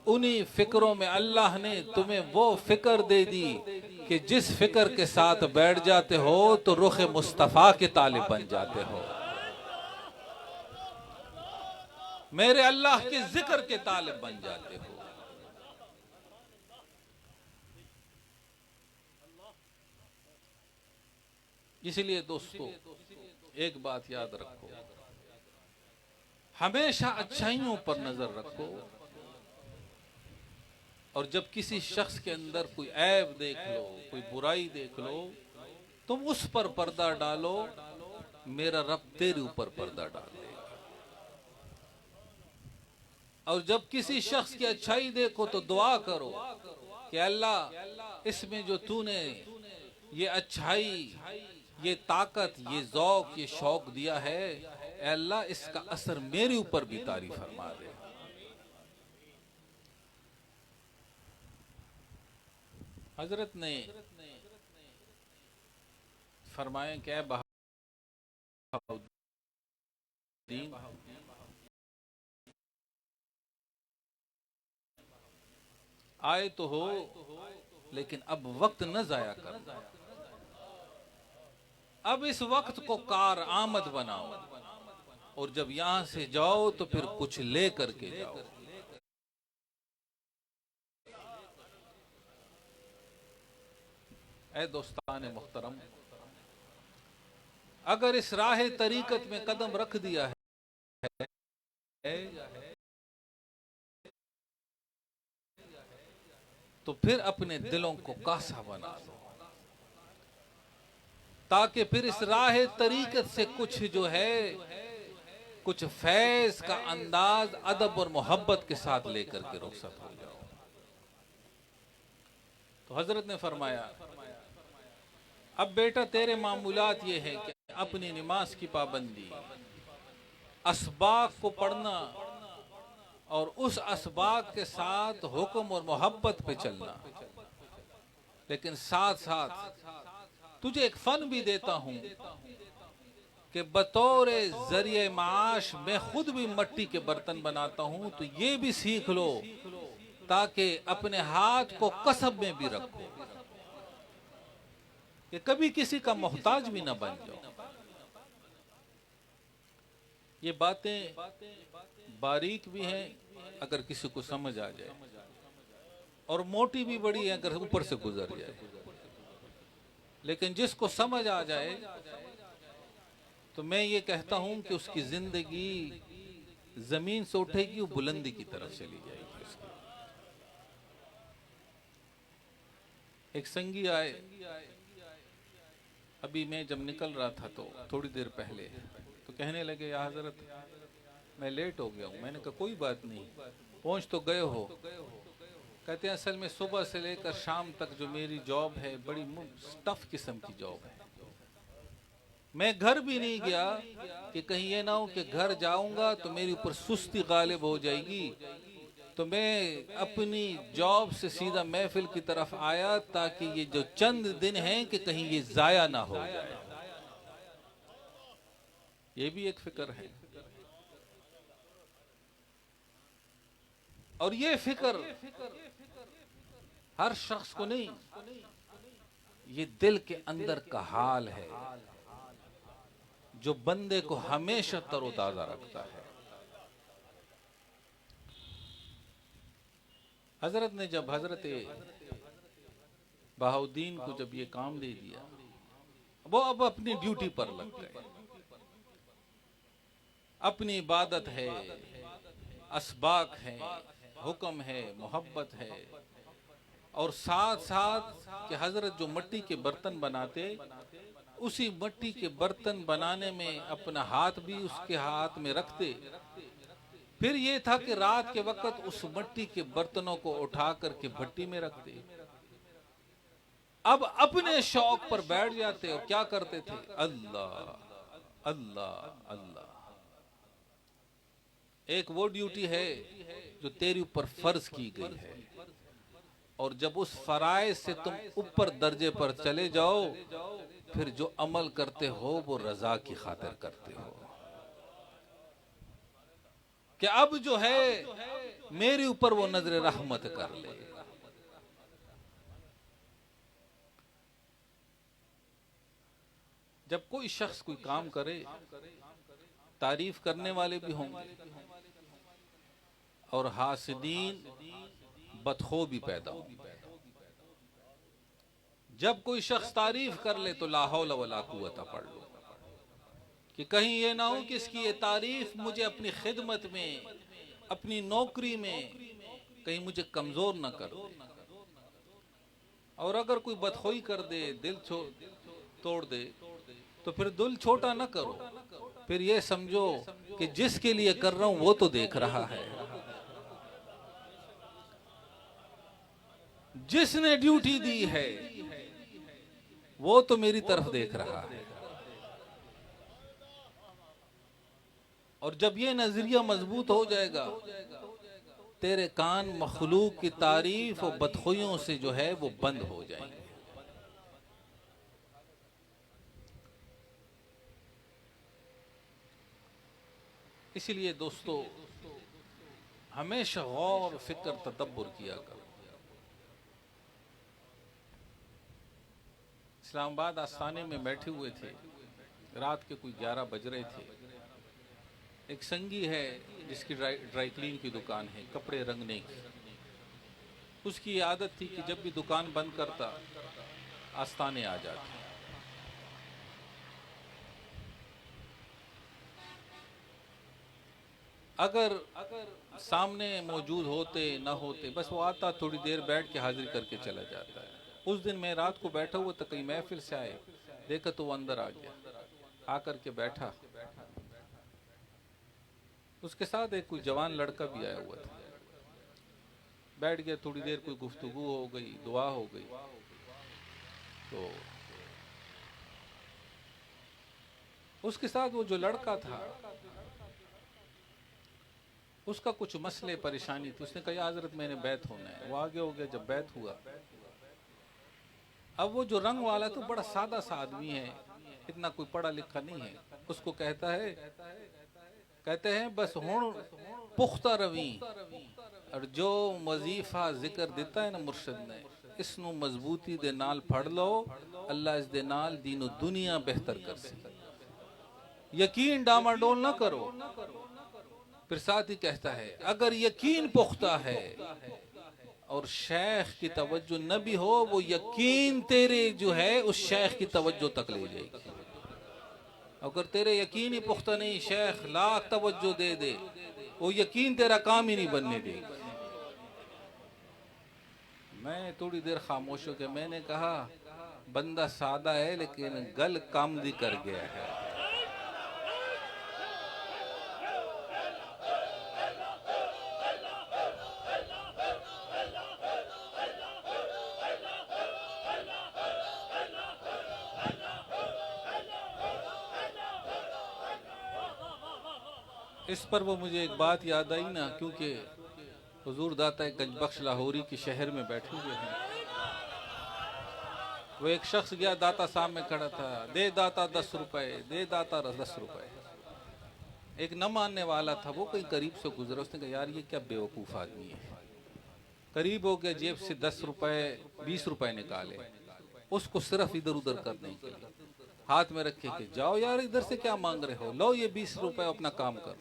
उन्हीं फिक्रों में अल्लाह ने तुम्हें वो फिक्र दे दी कि जिस फिक्र के साथ बैठ जाते हो तो रुख मुस्तफ़ा के तालिब बन जाते हो, मेरे अल्लाह के जिक्र के तालिब बन जाते हो। इसलिए दोस्तों एक बात याद रखो, हमेशा अच्छाइयों पर नजर रखो, और जब किसी शख्स के अंदर कोई ऐब देख लो, कोई बुराई देख लो, तुम उस पर पर्दा डालो, मेरा रब तेरे ऊपर पर्दा डाल देगा। और जब किसी शख्स की अच्छाई देखो तो दुआ करो कि अल्लाह इसमें जो तूने ये अच्छाई, ये ताकत, ये ज़ौक, ये शौक दिया है, ऐ अल्लाह इसका असर मेरे ऊपर भी तारी फरमा दे। हजरत ने फरमाया क्या बहाउद्दीन, आए तो हो लेकिन अब वक्त न जाया कर, अब इस वक्त को कार आमद बनाओ, और जब यहां से जाओ तो फिर कुछ ले करके जाओ। ऐ दोस्तान मुहतरम, अगर इस राह तरीकत में कदम रख दिया है तो फिर अपने दिलों को कासा बना लो, ताकि फिर इस राह तरीकत से कुछ जो है, कुछ फैज का अंदाज अदब और मोहब्बत के साथ लेकर के रुखसत हो जाओ। तो हजरत ने फरमाया, अब बेटा तेरे मामूलात ये है कि अपनी नमाज की पाबंदी, असबाक को पढ़ना, और उस असबाक के साथ हुक्म और मोहब्बत पे चलना, लेकिन साथ साथ तुझे एक फन भी देता हूं कि बतौर जरिए माश मैं खुद भी मट्टी के बर्तन बनाता हूं, तो ये भी सीख लो ताकि अपने हाथ को कसब में भी रखो, कि कभी किसी का मोहताज भी ना बन जाओ। ये बातें बारीक भी हैं अगर किसी को समझ आ जाए, और मोटी भी बड़ी है अगर ऊपर से गुजर जाए, लेकिन जिसको समझ आ जाए तो मैं ये कहता हूं कि उसकी जिंदगी जमीन से उठेगी, वो बुलंदी की तरफ चली जाएगी उसकी। एक संगी आए, अभी मैं जब निकल रहा था तो थोड़ी देर पहले, तो कहने लगे या हजरत मैं लेट हो गया हूं। मैंने कहा कोई बात नहीं, पहुंच तो गए हो। कहते हैं असल में सुबह से लेकर शाम तक जो मेरी जॉब है बड़ी टफ किस्म की जॉब है, मैं घर भी नहीं गया कि कहीं ये ना हो कि घर जाऊंगा तो मेरे ऊपर सुस्ती गालिब हो जाएगी, तो मैं अपनी जॉब से सीधा महफिल की तरफ आया ताकि ये जो चंद दिन हैं कि कहीं ये जाया ना हो जाए। ये भी एक फिक्र है, और ये फिक्र हर शख्स को नहीं, ये दिल के अंदर का हाल है जो बंदे को हमेशा तरोताजा रखता है। हजरत ने जब हजरत बहाउद्दीन को जब ये काम दे दिया, वो अब अपनी ड्यूटी पर लग गए। अपनी इबादत है, असबाक है, हुक्म है, मोहब्बत है, और साथ साथ कि हजरत जो मिट्टी के बर्तन बनाते, उसी मिट्टी के बर्तन बनाने में अपना हाथ भी उसके हाथ में रखते। फिर ये था कि रात के वक्त उस मिट्टी के बर्तनों को उठा करके भट्टी में रखते। अब अपने शौक पर बैठ जाते और क्या करते थे, अल्लाह अल्लाह अल्लाह। एक वो ड्यूटी है जो तेरे ऊपर फर्ज की गई है, और जब उस फराइज से तुम ऊपर दर्जे पर चले जाओ, फिर जो अमल करते हो वो रजा की खातिर करते हो। कि अब जो है मेरे ऊपर वो नजर रहमत कर ले। जब कोई शख्स कोई काम करे, तारीफ करने वाले भी होंगे और हासिदीन बदखो भी पैदा होंगे। जब कोई शख्स तारीफ कर ले तो ला हौला वला कुव्वता पढ़ लो, कि कहीं ये ना हो कि इसकी ये तारीफ मुझे अपनी खिदमत में, अपनी नौकरी में कहीं मुझे कमजोर न कर दे। और अगर कोई बदखोई कर दे, दिल तोड़ दे, तो फिर दिल छोटा न करो, फिर ये समझो कि जिसके लिए कर रहा हूं वो तो देख रहा है, जिसने ड्यूटी दी है वो तो मेरी तरफ देख रहा है। और जब ये नजरिया मजबूत हो जाएगा, तेरे कान मखलूक की तारीफ और बदखुइयों से जो है वो बंद हो जाएंगे। इसलिए दोस्तों, हमेशा गौर फिक्र तदब्बुर किया करो। इस्लामाबाद आस्थाने में बैठे हुए थे, रात के कोई 11 बज रहे थे। एक संगी है जिसकी ड्राई क्लीन की दुकान है, कपड़े रंगने की। उसकी आदत थी कि जब भी दुकान बंद करता आस्थाने आ जाता। अगर सामने मौजूद होते ना होते, बस वो आता, थोड़ी देर बैठ के हाजिर करके चला जाता है। उस दिन मैं रात को बैठा हुआ था, कहीं महफिल से आए, देखा तो वो अंदर आ गया, आकर के बैठा। उसके साथ एक कोई जवान लड़का भी आया हुआ था। बैठ गया, थोड़ी देर कोई गुफ्तगू हो गई, दुआ हो गई। तो उसके साथ वो जो लड़का था, उसका कुछ मसले परेशानी थी। उसने कहा हजरत मैंने बैत होना है। वो आगे हो गया। जब बैत हुआ, अब वो जो रंग वाला तो बड़ा सादा सा आदमी है, इतना कोई पढ़ा लिखा नहीं है। उसको कहते हैं बस हुण पुख्ता रवी, और जो वजीफा जिक्र दिता है ना मुर्शिद ने, इसनू मजबूती दे नाल पढ़ लो, अल्लाह इस दे नाल दीनो दुनिया बेहतर कर सी। यकीन डामाडोल ना करो। फिर साथ ही कहता है अगर यकीन पुख्ता है और शेख की तवज्जो न भी हो, वो यकीन तेरे जो है उस शेख की तवज्जो तक ले जाएगी। अगर तेरे यकीन ही पुख्ता नहीं, शेख लाख तवज्जो दे दे, वो यकीन तेरा काम ही नहीं बनने देगी। मैं थोड़ी देर खामोश हो गया। मैंने कहा बंदा सादा है लेकिन गल कामदी कर गया है। इस पर वो मुझे एक बात याद आई ना, क्योंकि हुजूर दाता गंजबख्श लाहौरी के शहर में बैठे हुए हैं। वो एक शख्स गया, दाता साहब में खड़ा था, दे दाता 10 रुपए, दे दाता 10 रुपए। एक न मानने वाला था, वो कहीं करीब से गुजरा। उसने कहा यार ये क्या बेवकूफ़ आदमी है। करीब हो गया, जेब से 10 रुपए 20 रुपए निकाले, उसको सिर्फ इधर उधर करने के लिए हाथ में रखे कि जाओ यार इधर से क्या मांग रहे हो, लो ये 20 रुपए अपना काम कर।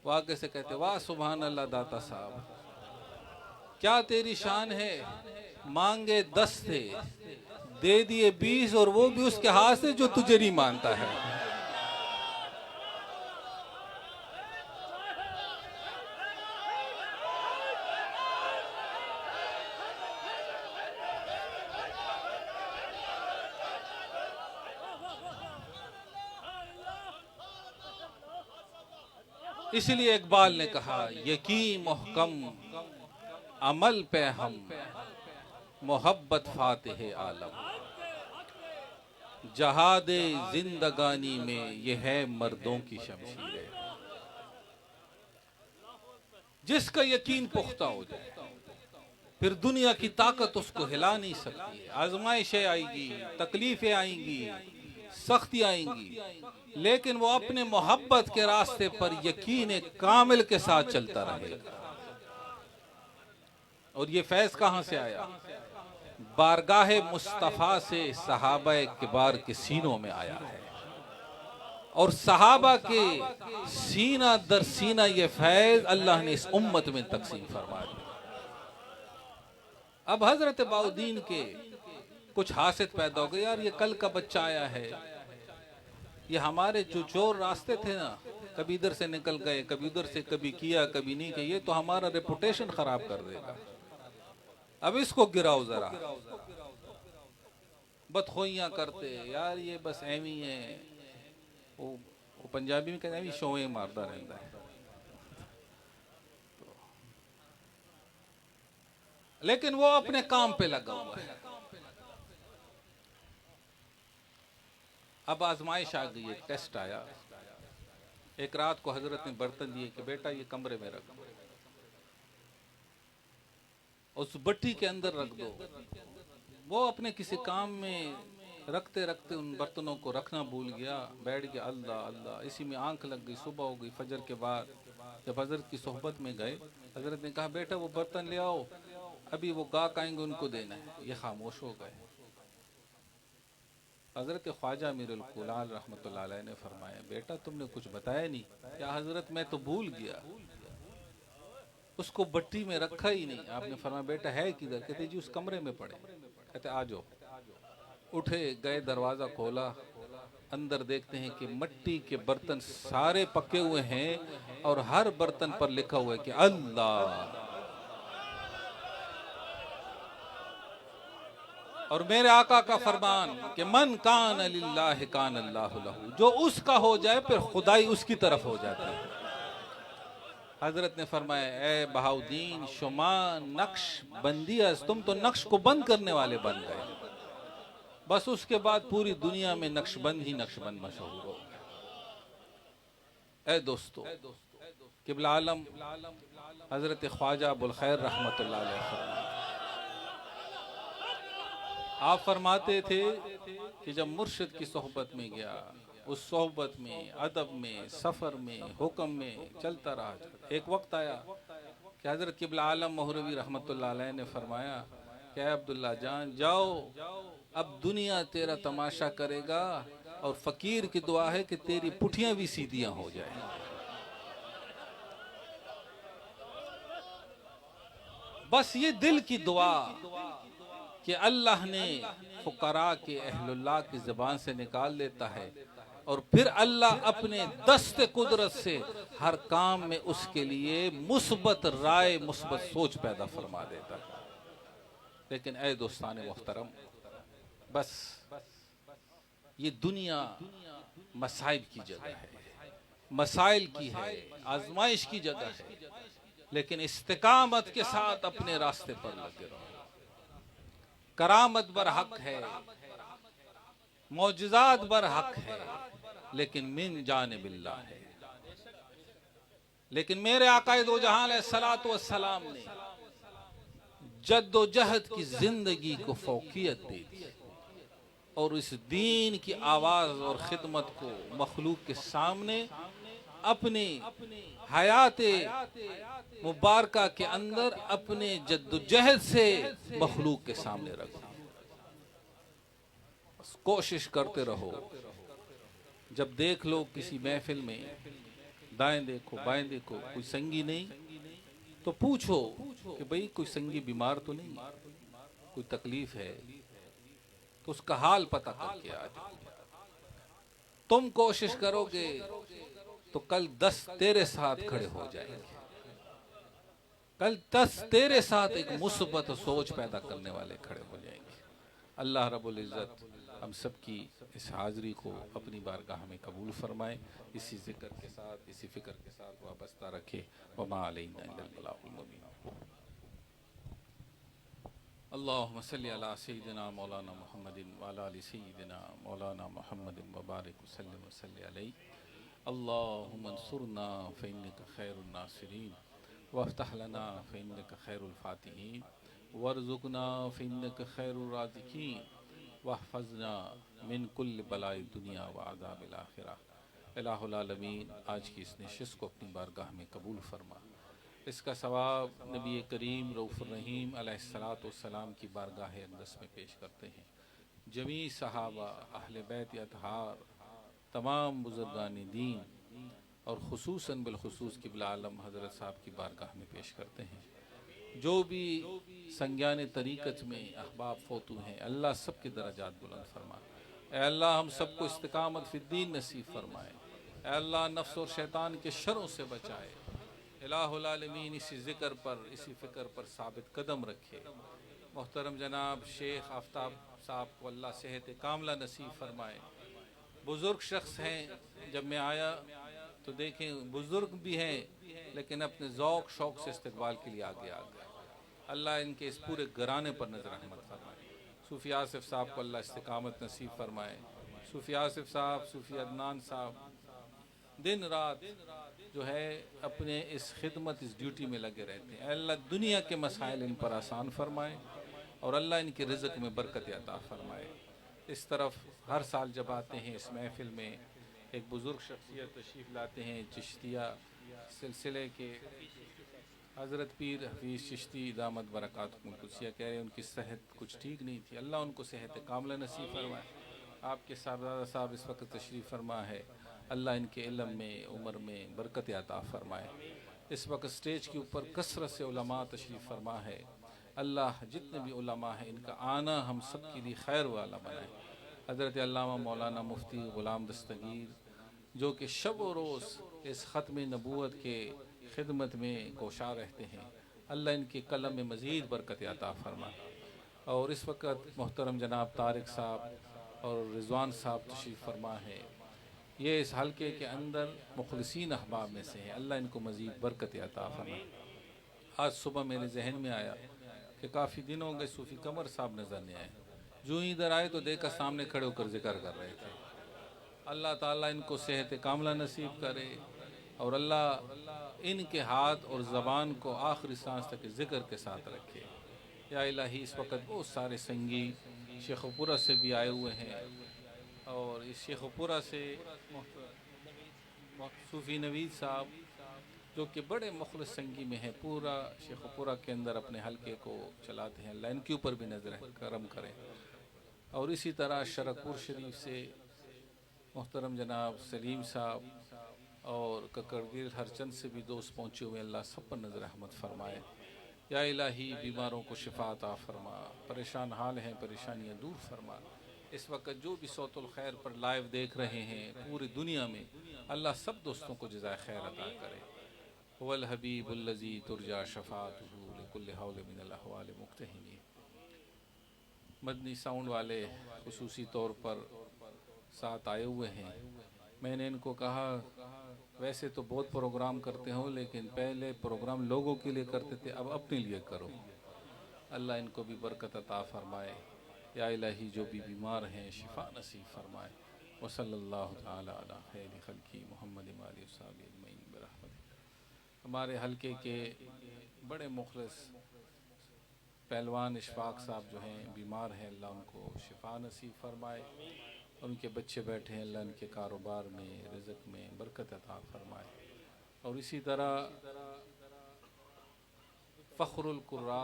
वो आगे से कहते वाह सुभान अल्लाह दाता साहब, क्या तेरी शान है, मांगे 10 थे, दे दिए 20, और वो भी उसके हाथ से जो तुझे नहीं मानता है। इसलिए इकबाल ने कहा यकीन मोहकम अमल पे हम, मोहब्बत फातिह आलम, जहादे जिंदगानी में ये है मर्दों की शमशीर। जिसका यकीन पुख्ता हो जाए, फिर दुनिया की ताकत उसको हिला नहीं सकती है। आजमाइशें आएगी, तकलीफें आएंगी, सख्ती आएंगी, लेकिन वो अपने मोहब्बत के रास्ते पर यकीन कामिल के साथ चलता रहेगा। और ये फैज कहां से आया? बारगाह मुस्तफ़ा से सहाबा किबार के सीनों में आया है, और सहाबा के सीना दर सीना ये फैज अल्लाह ने इस उम्मत में तकसीम फरमा दिया। अब हजरत बाउद्दीन के कुछ हासित पैदा हो गई, यार ये कल का बच्चा आया है, ये हमारे जो चोर रास्ते थे ना, कभी इधर से निकल गए, कभी उधर से, कभी किया कभी नहीं किया, ये तो हमारा रेपुटेशन खराब कर देगा, अब इसको गिराओ जरा। बदखोइयां करते यार, ये बस एवी है, वो पंजाबी में कहते हैं शोए मारता रहता है। लेकिन वो अपने काम पे लगा हुआ है। अब आजमाइश आ गई, एक टेस्ट आया। एक रात को हजरत ने बर्तन दिए कि बेटा ये कमरे में रख, उस भट्टी के अंदर रख दो। वो अपने किसी काम में रखते रखते उन बर्तनों को रखना भूल गया, बैठ गया, अल्लाह अल्लाह, इसी में आंख लग गई। सुबह हो गई, फजर के बाद जब हजरत की सोहबत में गए, हजरत ने कहा बेटा वो बर्तन ले आओ, अभी वो गाहक आएंगे उनको देना है। ये खामोश हो गए। हजरत ख्वाजा अमीरुल कुलाल रहमतुल्लाह अलैह ने फरमाया बेटा तुमने कुछ बताया नहीं। क्या हजरत मैं तो भूल गया, उसको भट्टी में रखा ही नहीं। आपने फरमाया बेटा है किधर? कहते जी उस कमरे में पड़े। कहते आ जाओ। उठे, गए, दरवाजा खोला, अंदर देखते हैं कि मिट्टी के बर्तन सारे पके हुए हैं और हर बर्तन पर लिखा हुआ है कि अल्लाह। और मेरे आका का फरमान कि मन कान लिल्लाह कान अल्लाहु लहू, जो उसका हो जाए फिर खुदाई उसकी तरफ हो जाती है। हजरत ने फरमाया ए बहाउद्दीन शुमा नक्श बंदियस, तुम तो नक्श को बंद करने वाले बन गए। बस उसके बाद पूरी दुनिया में नक्शबंद ही नक्शबंद मशहूर हो गया। ए दोस्तों, किबला आलम हजरत ख्वाजा अबुल खैर रहमतुल्लाह अलैह फरमाया, आप फरमाते थे कि जब मुर्शिद की सोहबत में गया, उस सोहबत में, अदब में, सफर में, हुक्म में चलता रहा। एक वक्त आया कि हजरत किबला आलम मौलवी रहमतुल्लाह अलैह ने फरमाया कि अब्दुल्ला जान जाओ, अब दुनिया तेरा तमाशा करेगा और फकीर की दुआ है कि तेरी पुठियां भी सीधियां हो जाए। बस ये दिल की दुआ कि अल्लाह ने फुकरा के अहलुल्लाह की ज़बान से निकाल लेता है और फिर अल्लाह अपने दस्ते कुदरत से हर काम में उसके लिए मुस्बत राय, मुस्बत सोच पैदा फरमा देता है। लेकिन ऐ दोस्तान मोहतरम, बस ये दुनिया मसाइब की जगह है, मसाइल की है, आजमाइश की जगह है। लेकिन इस्तिकामत के साथ अपने रास्ते पर लगे रहो। करामत बर हक है, मौजज़ात बर हक है, लेकिन मिन जानिबिल्लाह है। लेकिन मेरे आकाए दो जहां अलैहिस्सलातु वस्सलाम ने जद्दोजहद की जिंदगी को फौकियत दे दी और इस दीन की आवाज और खिदमत को मखलूक के सामने अपनी हयात मुबारका के अंदर अपने जद्दोजहद से मखलूक के सामने रखो। कोशिश करते रहो, जब देख लो किसी महफिल में दाएं देखो बाएं देखो कोई संगी नहीं, तो पूछो कि भाई कोई संगी बीमार तो नहीं, कोई तकलीफ है, तो उसका हाल पता करके आ जाओ। तुम कोशिश करोगे तो कल 10 तेरे साथ खड़े हो जाएंगे। कल 10 तेरे साथ एक मुस्बत सोच पैदा करने वाले खड़े हो जाएंगे। अल्लाह रब्बुल इज्जत हम सब की इस हाजिरी को अपनी बारगाह में कबूल फरमाए, इसी जिक्र के साथ, इसी फिक्र के साथ वाबस्ता रखे। वमा अलैना इल्लल बलागुल मुबीन। अल्लाहुम्मा सल्लि अला सय्यिदिना मौलाना मुहम्मदिन व अला आलि सय्यिदिना मौलाना मुहम्मदिन व बारिक वसल्लिम व सल्लि अलैहि। अल्लाहुम्मा अंसुरना फ़इन्नका खैरुन नासिरीन वफ्तह लना फ़इन्नका खैरुल फ़ातिहीन वरज़ुक़ना फ़इन्नका खैरुर राज़िक़ीन वहफ़ज़ना मिन कुल्ल बलाई दुनिया व अज़ाबिल आखिरा। इलाहुल आलमीन आज की इस नशिस्त को अपनी बारगाह में कबूल फरमा। इसका सवाब नबी करीम रऊफ़ुर रहीम अलैहिस्सलातु वस्सलाम की बारगाह अक़दस में पेश करते हैं। जमी सहाबा, अहले बैत अतहार, तमाम बुज़ुर्गान दीन और खुसूसन बिलखुसूस क़िबला आलम हज़रत साहब की बारगाह में पेश करते हैं। जो भी संज्ञान तरीक़त में अहबाब फोतू हैं, अल्लाह सब के दरजात बुलंद फरमा। ए अल्लाह हम सबको इस्तिकामत फ़िद्दीन नसीब फरमाए। ए अल्लाह नफ्स और शैतान के शरों से बचाए। इलाहुल आलमीन इसी ज़िक्र पर, इसी फ़िक्र पर साबित कदम रखे। मोहतरम जनाब शेख आफ्ताब साहब को अल्लाह सेहत कामला नसीब फरमाए। बुज़ुर्ग शख्स हैं, जब मैं आया तो देखें बुज़ुर्ग भी हैं लेकिन अपने ज़ौक़ शौक़ से इस्तक़बाल के लिए आगे आ गए। अल्लाह इनके इस पूरे घराने पर नज़र रहमत फरमाए। सूफ़ी आसिफ़ साहब को अल्लाह इस्तिकामत नसीब फरमाए। सूफ़ी आसिफ़ साहब, सूफ़ी अदनान साहब दिन रात जो है अपने इस खिदमत, इस ड्यूटी में लगे रहते हैं। अल्लाह दुनिया के मसाइल इन पर आसान फरमाए और अल्लाह इनके रिज़्क़ में बरकत अता फरमाए। इस तरफ हर साल जब आते हैं इस महफ़िल में एक बुज़ुर्ग शख्सियत तशरीफ़ लाते हैं। चिश्तिया सिलसिले के हज़रत पीर हफीज़ चिश्ती दामद बरकातुहुल कुद्सिया कह रहे हैं उनकी सेहत कुछ ठीक नहीं थी। अल्लाह उनको सेहत कामला नसीब फरमाए। आपके साहबज़ादा साहब इस वक्त तशरीफ़ फरमा है। अल्लाह इनके इल्म में, उम्र में बरकत अता फरमाए। इस वक्त स्टेज के ऊपर कसरत से उलमा तशरीफ़ फरमा है। अल्लाह जितने भी उलमा हैं इनका आना हम सब के लिए खैर वाला बनाए। हज़रत अल्लामा मौलाना मुफ्ती ग़ुलाम दस्तगीर जो कि शब व रोज़ इस ख़त्म नबूवत के खिदमत में कोशा रहते हैं, अल्लाह इनके कलम में मज़ीद बरकत अता फरमा। और इस वक्त मोहतरम जनाब तारिक साहब और रिज़वान साहब तशरीफ़ फरमा है। ये इस हल्के के अंदर मुखलिसीन अहबाब में से हैं। अल्लाह इनको मज़ीद बरकत अता फरमा। आज सुबह मेरे जहन में आया कि काफ़ी दिन हो गए सूफ़ी कमर साहब नज़र नहीं आए। जो इधर आए तो देखा सामने खड़े होकर जिक्र कर रहे थे। अल्लाह ताला इनको सेहत कामला नसीब करे और अल्लाह इनके हाथ और ज़बान को आखिरी सांस तक ज़िक्र के साथ रखे। या इलाही इस वक्त बहुत सारे संगी शेखपुरा से भी आए हुए हैं और इस शेखपुरा से सूफ़ी नवीद साहब जो कि बड़े मुखलिस संगी में है, पूरा शेखपुरा के अंदर अपने हलके को चलाते हैं। अल्लाह इनके ऊपर भी नज़र करम करें। और इसी तरह शरकपुर शरीफ से मोहतरम जनाब सलीम साहब और ककड़गिर हरचंद से भी दोस्त पहुँचे हुए। अल्लाह सब पर नज़र रहमत फरमाए। या इलाही बीमारों को शिफा अता फरमा, परेशान हाल हैं परेशानियाँ दूर फरमा। इस वक्त जो भी सौतुल खैर पर लाइव देख रहे हैं पूरी दुनिया में, अल्लाह सब दोस्तों को जज़ाए खैर अता करे। वल हबीबुल्लज़ी तुरजा शफ़ाअतुहु लिकुल्लि हौल मिनल अहवाल मुक्तहिमी। मदनी साउंड वाले खुसूसी तौर पर साथ आए हुए हैं। मैंने इनको कहा वैसे तो बहुत प्रोग्राम करते हो लेकिन पहले प्रोग्राम लोगों के लिए करते थे, अब अपने लिए करो। अल्लाह इनको भी बरकत अता फरमाए। या इलाही जो भी बीमार हैं शिफा नसीब फरमाए। वसल्लल्लाहु तआला अला खैरि खल्क़ी मुहम्मद व आलिहि व सहबिहि अजमईन बिरहमतिक। हमारे हलके के बड़े मुखलिस पहलवान इशफाक साहब जो हैं बीमार हैं, अल्लाह उनको शिफा नसीब फरमाए। उनके बच्चे बैठे हैं, अल्लाह उनके कारोबार में, रिज़्क़ में बरकत अता फरमाए। और इसी तरह फ़ख्रुल कुर्रा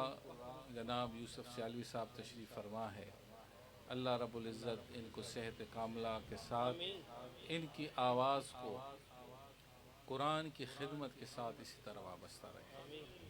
जनाब यूसुफ सियालवी साहब तशरीफ़ फरमा है। अल्लाह रब्बुल इज़्ज़त इनको सेहत कामला के साथ इनकी आवाज़ को कुरान की खिदमत के साथ इसी तरह वाबस्ता रखे।